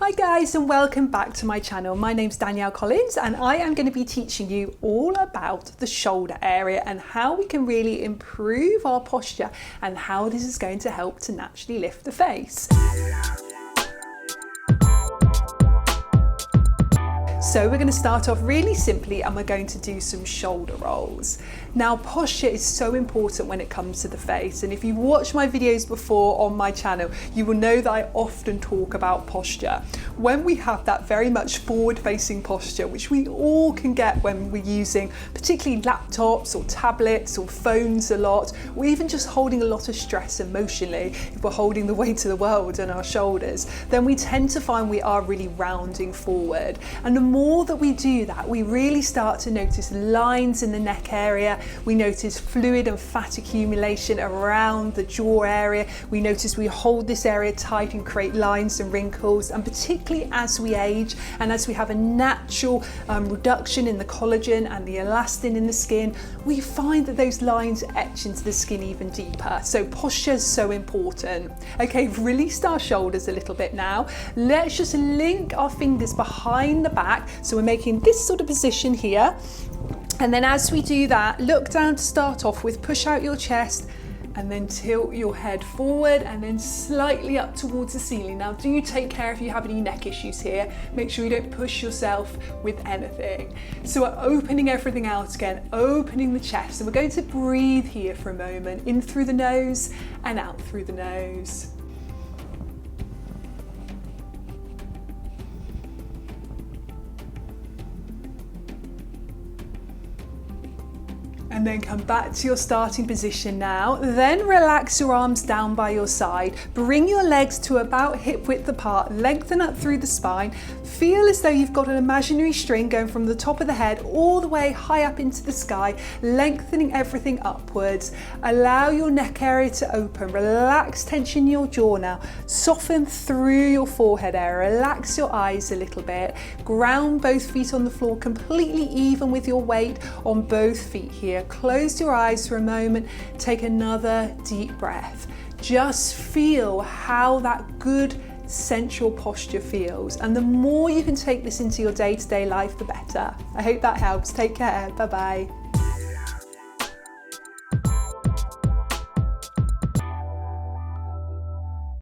Hi guys and welcome back to my channel. My name's Danielle Collins and I am going to be teaching you all about the shoulder area and how we can really improve our posture and how this is going to help to naturally lift the face. So we're going to start off really simply and we're going to do some shoulder rolls. Now posture is so important when it comes to the face, and if you've watched my videos before on my channel you will know that I often talk about posture. When we have that very much forward facing posture, which we all can get when we're using particularly laptops or tablets or phones a lot, or even just holding a lot of stress emotionally, if we're holding the weight of the world on our shoulders, then we tend to find we are really rounding forward. And the more that we do that, we really start to notice lines in the neck area, we notice fluid and fat accumulation around the jaw area, we notice we hold this area tight and create lines and wrinkles, and particularly as we age and as we have a natural reduction in the collagen and the elastin in the skin, we find that those lines etch into the skin even deeper. So posture is so important. Okay, we've released our shoulders a little bit now. Let's just link our fingers behind the back. So we're making this sort of position here. And then as we do that, look down to start off with, push out your chest and then tilt your head forward and then slightly up towards the ceiling. Now do take care if you have any neck issues here. Make sure you don't push yourself with anything. So we're opening everything out again, opening the chest. And we're going to breathe here for a moment, in through the nose and out through the nose. And then come back to your starting position now. Then relax your arms down by your side. Bring your legs to about hip width apart. Lengthen up through the spine. Feel as though you've got an imaginary string going from the top of the head all the way high up into the sky, lengthening everything upwards. Allow your neck area to open. Relax tension in your jaw now. Soften through your forehead area. Relax your eyes a little bit. Ground both feet on the floor, completely even with your weight on both feet here. Close your eyes for a moment, take another deep breath. Just feel how that good central posture feels, and the more you can take this into your day-to-day life, the better. I hope that helps. Take care. Bye-bye.